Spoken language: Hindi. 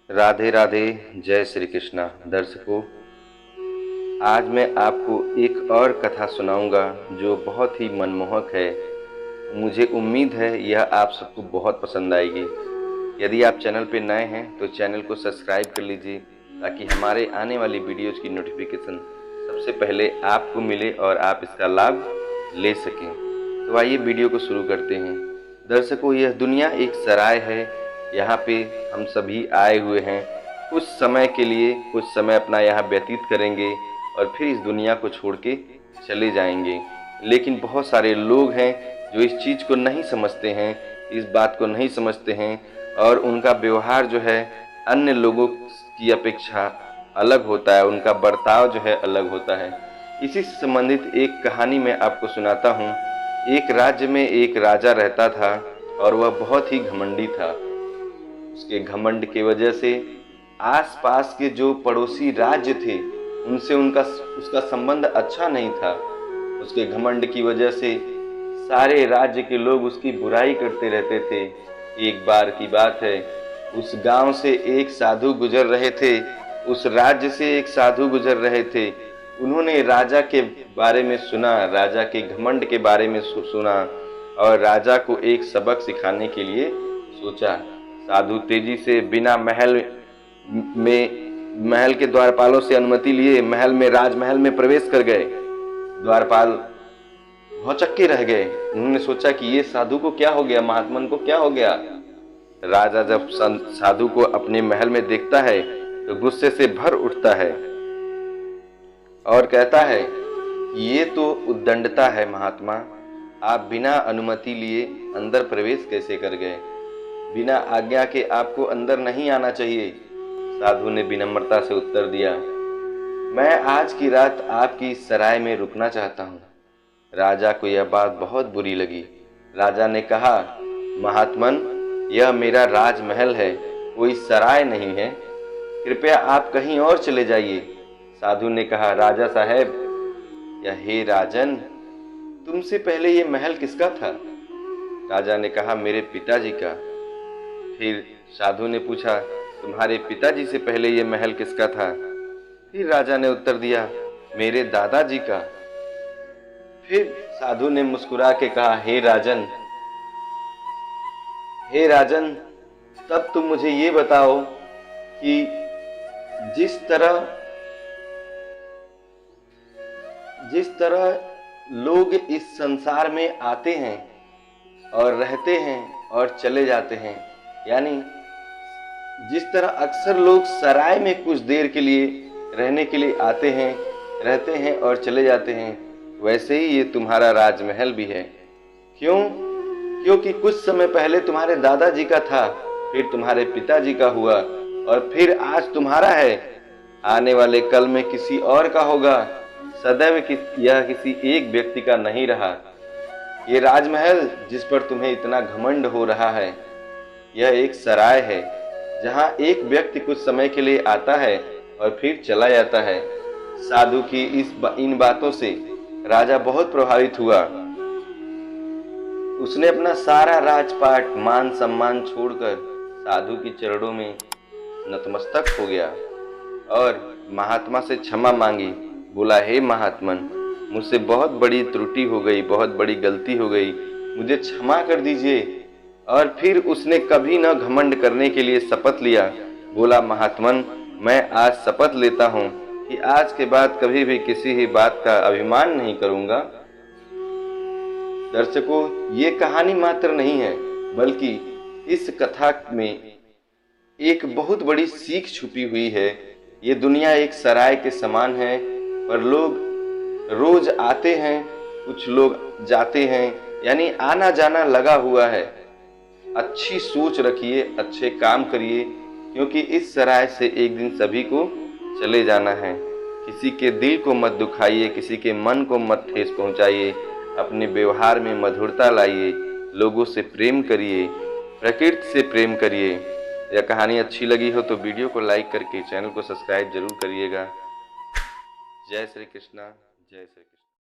राधे राधे, जय श्री कृष्णा। दर्शकों, आज मैं आपको एक और कथा सुनाऊंगा जो बहुत ही मनमोहक है। मुझे उम्मीद है यह आप सबको बहुत पसंद आएगी। यदि आप चैनल पर नए हैं तो चैनल को सब्सक्राइब कर लीजिए ताकि हमारे आने वाली वीडियोज़ की नोटिफिकेशन सबसे पहले आपको मिले और आप इसका लाभ ले सकें। तो आइए वीडियो को शुरू करते हैं। दर्शकों, यह दुनिया एक सराय है। यहाँ पे हम सभी आए हुए हैं कुछ समय के लिए, कुछ समय अपना यहाँ व्यतीत करेंगे और फिर इस दुनिया को छोड़ के चले जाएंगे। लेकिन बहुत सारे लोग हैं जो इस चीज़ को नहीं समझते हैं, इस बात को नहीं समझते हैं और उनका व्यवहार जो है अन्य लोगों की अपेक्षा अलग होता है, उनका बर्ताव जो है अलग होता है। इसी से संबंधित एक कहानी मैं आपको सुनाता हूँ। एक राज्य में एक राजा रहता था और वह बहुत ही घमंडी था। उसके घमंड की वजह से आसपास के जो पड़ोसी राज्य थे उनसे उसका संबंध अच्छा नहीं था। उसके घमंड की वजह से सारे राज्य के लोग उसकी बुराई करते रहते थे। एक बार की बात है, उस गांव से एक साधु गुजर रहे थे, उस राज्य से एक साधु गुजर रहे थे। उन्होंने राजा के बारे में सुना, राजा के घमंड के बारे में सुना और राजा को एक सबक सिखाने के लिए सोचा। साधु तेजी से बिना महल के द्वारपालों से अनुमति लिए राजमहल में प्रवेश कर गए। द्वारपाल भौचक्के रह गए। उन्होंने सोचा कि ये साधु को क्या हो गया, महात्मन को क्या हो गया। राजा जब साधु को अपने महल में देखता है तो गुस्से से भर उठता है और कहता है कि ये तो उद्दंडता है महात्मा, आप बिना अनुमति लिए अंदर प्रवेश कैसे कर गए? बिना आज्ञा के आपको अंदर नहीं आना चाहिए। साधु ने विनम्रता से उत्तर दिया, मैं आज की रात आपकी सराय में रुकना चाहता हूँ। राजा को यह बात बहुत बुरी लगी। राजा ने कहा, महात्मन, यह मेरा राजमहल है, कोई सराय नहीं है, कृपया आप कहीं और चले जाइए। साधु ने कहा, राजा साहब या हे राजन, तुमसे पहले ये महल किसका था? राजा ने कहा, मेरे पिताजी का। फिर साधु ने पूछा, तुम्हारे पिताजी से पहले ये महल किसका था? फिर राजा ने उत्तर दिया, मेरे दादाजी का। फिर साधु ने मुस्कुरा के कहा, हे राजन, तब तुम मुझे ये बताओ कि जिस तरह लोग इस संसार में आते हैं और रहते हैं और चले जाते हैं, यानी जिस तरह अक्सर लोग सराय में कुछ देर के लिए रहने के लिए आते हैं, रहते हैं और चले जाते हैं, वैसे ही ये तुम्हारा राजमहल भी है। क्यों? क्योंकि कुछ समय पहले तुम्हारे दादाजी का था, फिर तुम्हारे पिताजी का हुआ और फिर आज तुम्हारा है। आने वाले कल में किसी और का होगा। सदैव यह किसी एक व्यक्ति का नहीं रहा। ये राजमहल जिस पर तुम्हें इतना घमंड हो रहा है, यह एक सराय है जहां एक व्यक्ति कुछ समय के लिए आता है और फिर चला जाता है। साधु की इन बातों से राजा बहुत प्रभावित हुआ। उसने अपना सारा राजपाट, मान सम्मान छोड़कर साधु के चरणों में नतमस्तक हो गया और महात्मा से क्षमा मांगी। बोला, हे महात्मन, मुझसे बहुत बड़ी त्रुटि हो गई, बहुत बड़ी गलती हो गई, मुझे क्षमा कर दीजिए। और फिर उसने कभी न घमंड करने के लिए शपथ लिया। बोला, महात्मन, मैं आज शपथ लेता हूँ कि आज के बाद कभी भी किसी ही बात का अभिमान नहीं करूँगा। दर्शकों, ये कहानी मात्र नहीं है, बल्कि इस कथा में एक बहुत बड़ी सीख छुपी हुई है। ये दुनिया एक सराय के समान है, पर लोग रोज आते हैं, कुछ लोग जाते हैं, यानी आना जाना लगा हुआ है। अच्छी सोच रखिए, अच्छे काम करिए, क्योंकि इस सराय से एक दिन सभी को चले जाना है। किसी के दिल को मत दुखाइए, किसी के मन को मत ठेस पहुंचाइए। अपने व्यवहार में मधुरता लाइए, लोगों से प्रेम करिए, प्रकृति से प्रेम करिए। यह कहानी अच्छी लगी हो तो वीडियो को लाइक करके चैनल को सब्सक्राइब जरूर करिएगा। जय श्री कृष्णा, जय श्री कृष्ण।